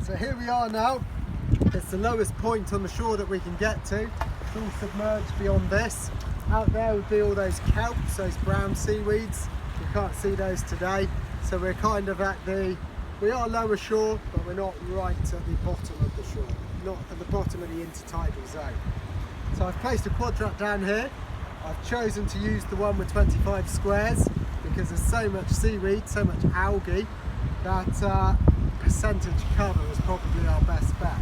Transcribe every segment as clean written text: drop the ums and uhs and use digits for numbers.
So here we are now. It's the lowest point on the shore that we can get to. It's all submerged beyond this. Out there would be all those kelps, those brown seaweeds. You can't see those today. So we're kind of we are lower shore, but we're not right at the bottom of the shore. Not at the bottom of the intertidal zone. So I've placed a quadrat down here. I've chosen to use the one with 25 squares because there's so much seaweed, so much algae, that percentage cover is probably our best bet.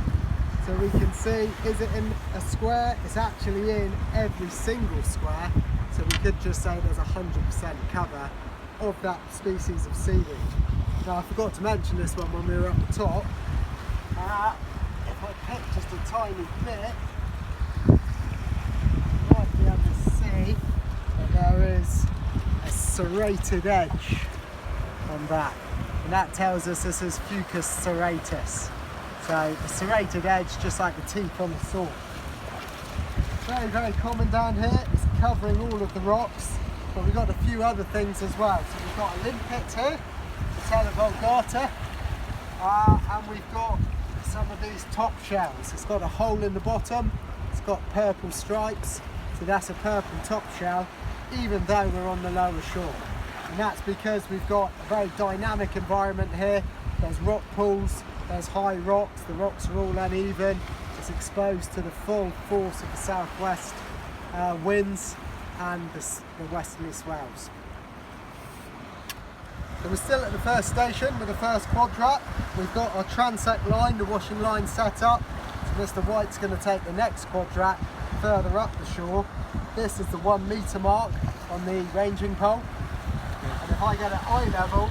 So we can see, is it in a square? It's actually in every single square. So we could just say there's 100% cover of that species of seaweed. Now I forgot to mention this one when we were up the top. If I pick just a tiny bit, you might be able to see that there is a serrated edge on that. And that tells us this is Fucus serratus. So a serrated edge, just like the teeth on the saw. Very, very common down here. It's covering all of the rocks, but we've got a few other things as well. So we've got a limpet here, Patella vulgata, and we've got some of these top shells. It's got a hole in the bottom, it's got purple stripes, so that's a purple top shell, even though we're on the lower shore. And that's because we've got a very dynamic environment here. There's rock pools, there's high rocks, the rocks are all uneven, it's exposed to the full force of the southwest winds and the westerly swells. So we're still at the first station with the first quadrat. We've got our transect line, the washing line set up. So Mr. White's going to take the next quadrat further up the shore. This is the 1 metre mark on the ranging pole. And if I get at eye level,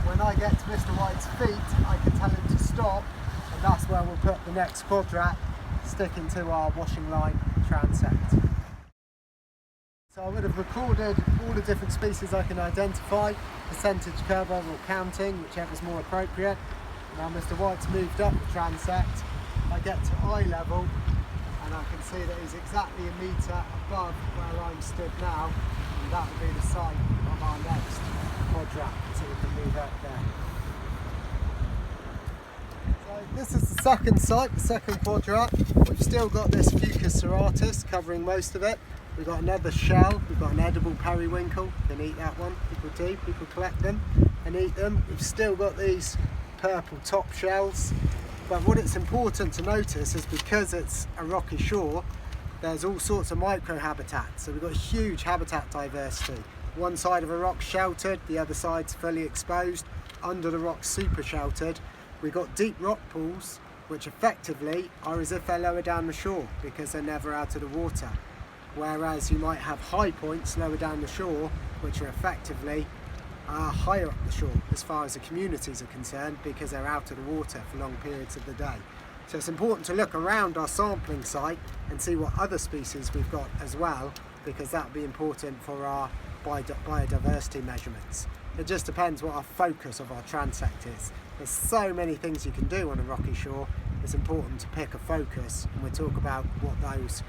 when I get to Mr. White's feet, I can tell him to stop, and that's where we'll put the next quadrat, sticking to our washing line transect. So I would have recorded all the different species I can identify, percentage cover or counting, whichever's more appropriate. Now Mr. White's moved up the transect, I get to eye level, and I can see that he's exactly a metre above where I'm stood now, and that will be the site of our next quadrat, so we can move out there. So this is the second site, the second quadrat. We've still got this Fucus serratus covering most of it. We've got another shell, we've got an edible periwinkle, you can eat that one, people do, people collect them and eat them. We've still got these purple top shells, but what it's important to notice is because it's a rocky shore, there's all sorts of microhabitats, so we've got huge habitat diversity. One side of a rock's sheltered, the other side's fully exposed, under the rock's super sheltered. We've got deep rock pools, which effectively are as if they're lower down the shore because they're never out of the water. Whereas you might have high points lower down the shore, which are effectively higher up the shore as far as the communities are concerned, because they're out of the water for long periods of the day. So it's important to look around our sampling site and see what other species we've got as well, because that'll be important for our biodiversity measurements. It just depends what our focus of our transect is. There's so many things you can do on a rocky shore, it's important to pick a focus, and we'll talk about what those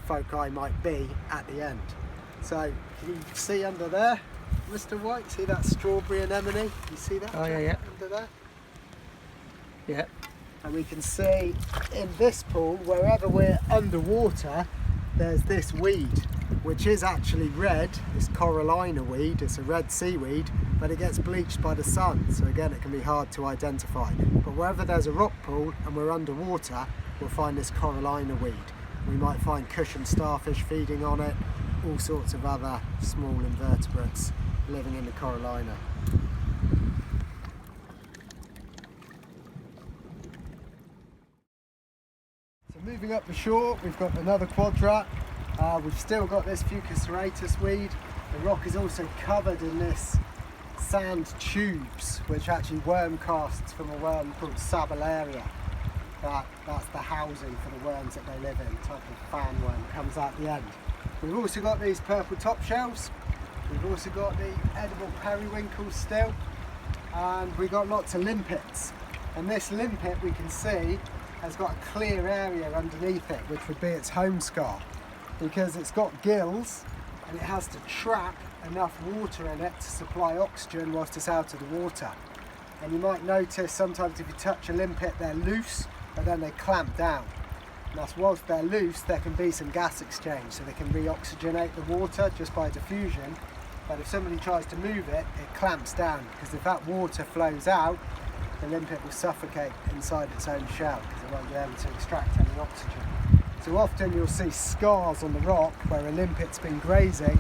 foci might be at the end. So you see under there, Mr. White, see that strawberry anemone? You see that? Oh yeah, under there? Yeah. And we can see in this pool, wherever we're underwater, there's this weed, which is actually red. It's corallina weed, it's a red seaweed, but it gets bleached by the sun, so again it can be hard to identify. But wherever there's a rock pool and we're underwater, we'll find this corallina weed. We might find cushion starfish feeding on it, all sorts of other small invertebrates living in the corallina. So moving up the shore, we've got another quadrat. We've still got this Fucus serratus weed. The rock is also covered in this sand tubes, which actually worm casts from a worm called Sabellaria. That's the housing for the worms that they live in, type of fan worm that comes out the end. We've also got these purple top shells. We've also got the edible periwinkles still, and we've got lots of limpets. And this limpet, we can see, has got a clear area underneath it, which would be its home scar, because it's got gills and it has to trap enough water in it to supply oxygen whilst it's out of the water. And you might notice sometimes if you touch a limpet they're loose, but then they clamp down. And that's whilst they're loose there can be some gas exchange, so they can re-oxygenate the water just by diffusion. But if somebody tries to move it, it clamps down, because if that water flows out, the limpet will suffocate inside its own shell because it won't be able to extract any oxygen. So often you'll see scars on the rock where a limpet's been grazing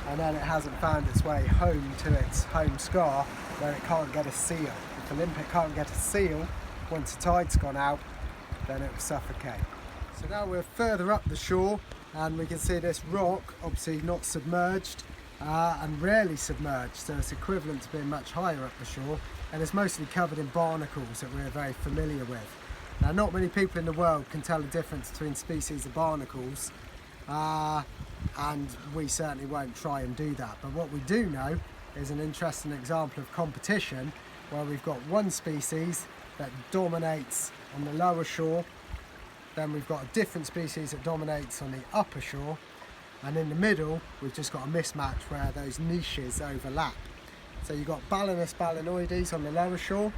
and then it hasn't found its way home to its home scar where it can't get a seal. If a limpet can't get a seal, once the tide's gone out, then it will suffocate. So now we're further up the shore and we can see this rock, obviously not submerged and rarely submerged, so it's equivalent to being much higher up the shore, and it's mostly covered in barnacles that we're very familiar with. Now, not many people in the world can tell the difference between species of barnacles, and we certainly won't try and do that. But what we do know is an interesting example of competition where we've got one species that dominates on the lower shore, then we've got a different species that dominates on the upper shore, and in the middle we've just got a mismatch where those niches overlap. So you've got Balanus balanoides on the lower shore,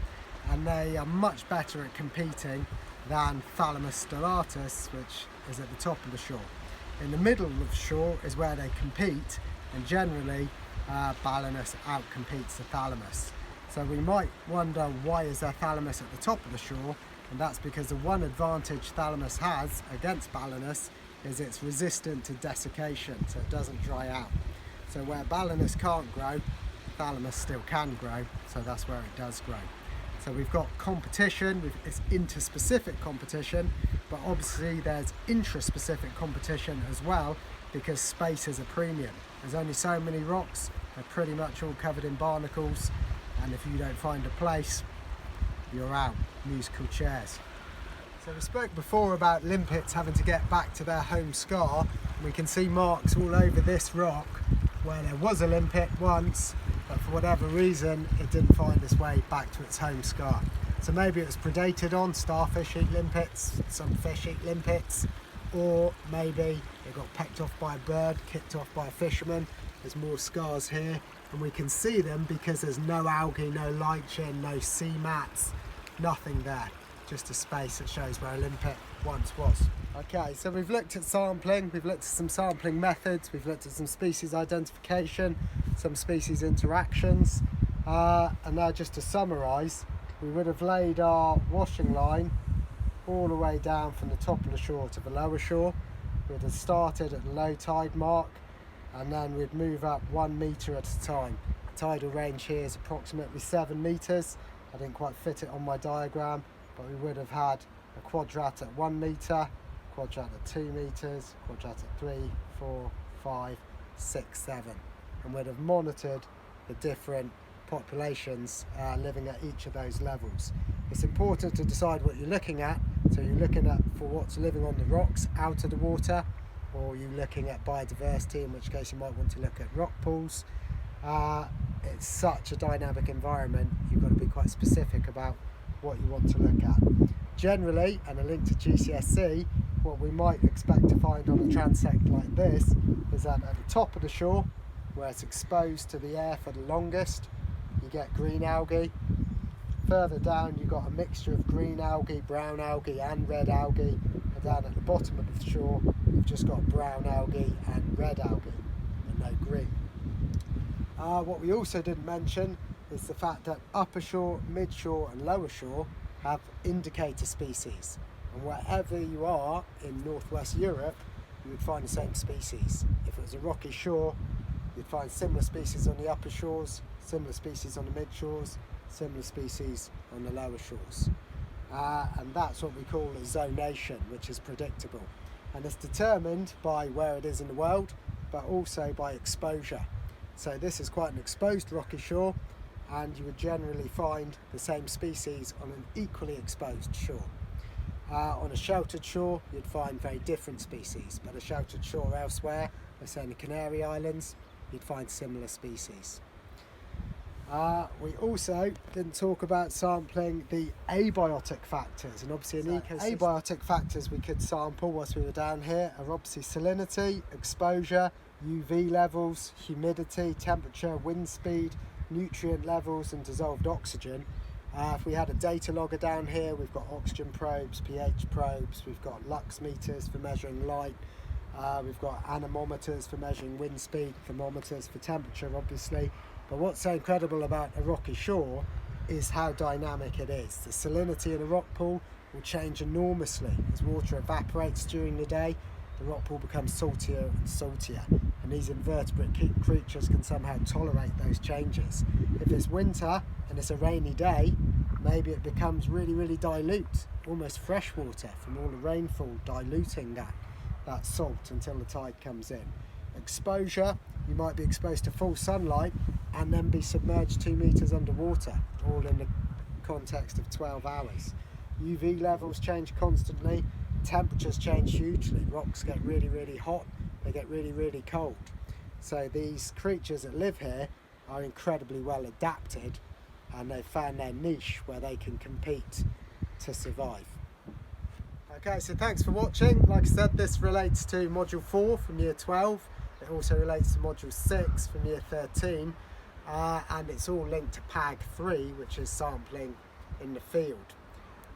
and they are much better at competing than Thalamus stellatus, which is at the top of the shore. In the middle of the shore is where they compete, and generally Balanus outcompetes the Thalamus. So we might wonder, why is there Thalamus at the top of the shore? And that's because the one advantage Thalamus has against Balanus is it's resistant to desiccation, so it doesn't dry out. So where Balanus can't grow, Thalamus still can grow, so that's where it does grow. So we've got competition, it's interspecific competition, but obviously there's intraspecific competition as well, because space is a premium. There's only so many rocks, they're pretty much all covered in barnacles, and if you don't find a place, you're out. Musical chairs. So we spoke before about limpets having to get back to their home scar. We can see marks all over this rock where there was a limpet once, but for whatever reason it didn't find its way back to its home scar. So maybe it was predated on, starfish eat limpets, some fish eat limpets, or maybe it got pecked off by a bird, kicked off by a fisherman. There's more scars here, and we can see them because there's no algae, no lichen, no sea mats, nothing there. Just a space that shows where a limpet once was. Okay, so we've looked at sampling, we've looked at some sampling methods, we've looked at some species identification, some species interactions, and now just to summarise, we would have laid our washing line all the way down from the top of the shore to the lower shore. We'd have started at the low tide mark, and then we'd move up 1 metre at a time. The tidal range here is approximately 7 metres. I didn't quite fit it on my diagram, but we would have had a quadrat at 1 metre, quadrat at 2 metres, quadrat at 3, 4, 5, 6, 7, and we'd have monitored the different populations living at each of those levels. It's important to decide what you're looking at, so you're looking at for what's living on the rocks out of the water, or you're looking at biodiversity, in which case you might want to look at rock pools. It's such a dynamic environment, you've got to be quite specific about what you want to look at. Generally, and a link to GCSE, what we might expect to find on a transect like this is that at the top of the shore, where it's exposed to the air for the longest, you get green algae. Further down you've got a mixture of green algae, brown algae and red algae, and down at the bottom of the shore you've just got brown algae and red algae and no green. What we also didn't mention is the fact that upper shore, mid shore and lower shore have indicator species, and wherever you are in northwest Europe you would find the same species. If it was a rocky shore, you'd find similar species on the upper shores, similar species on the mid shores, similar species on the lower shores, and that's what we call a zonation, which is predictable, and it's determined by where it is in the world, but also by exposure. So this is quite an exposed rocky shore, and you would generally find the same species on an equally exposed shore. On a sheltered shore you'd find very different species, but a sheltered shore elsewhere, let's say in the Canary Islands, you'd find similar species. We also didn't talk about sampling the abiotic factors, and obviously in ecosystem, abiotic factors we could sample whilst we were down here are obviously salinity, exposure, UV levels, humidity, temperature, wind speed, nutrient levels and dissolved oxygen. If we had a data logger down here, we've got oxygen probes, pH probes, we've got lux meters for measuring light, we've got anemometers for measuring wind speed, thermometers for temperature obviously. But what's so incredible about a rocky shore is how dynamic it is. The salinity in a rock pool will change enormously. As water evaporates during the day, the rock pool becomes saltier and saltier, and these invertebrate creatures can somehow tolerate those changes. If it's winter and it's a rainy day, maybe it becomes really, really dilute, almost fresh water from all the rainfall diluting that salt until the tide comes in. Exposure, you might be exposed to full sunlight and then be submerged 2 meters underwater, all in the context of 12 hours. UV levels change constantly, temperatures change hugely, rocks get really, really hot, they get really, really cold. So these creatures that live here are incredibly well adapted, and they've found their niche where they can compete to survive. Okay, so thanks for watching. Like I said, this relates to Module 4 from Year 12. It also relates to Module 6 from Year 13. And it's all linked to PAG 3, which is sampling in the field.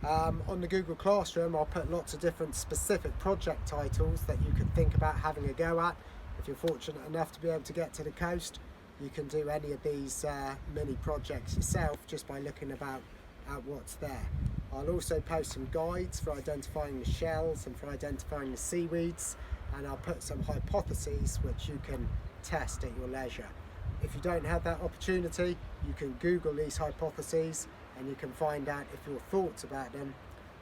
On the Google Classroom, I'll put lots of different specific project titles that you could think about having a go at. If you're fortunate enough to be able to get to the coast, you can do any of these mini projects yourself just by looking at what's there. I'll also post some guides for identifying the shells and for identifying the seaweeds, and I'll put some hypotheses which you can test at your leisure. If you don't have that opportunity, you can Google these hypotheses and you can find out if your thoughts about them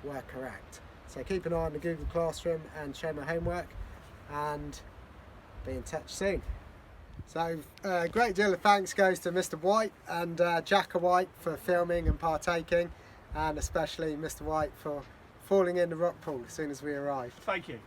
were correct. So keep an eye on the Google Classroom and show my homework, and be in touch soon. So a great deal of thanks goes to Mr. White and Jacka White for filming and partaking, and especially Mr. White for falling in the rock pool as soon as we arrived. Thank you.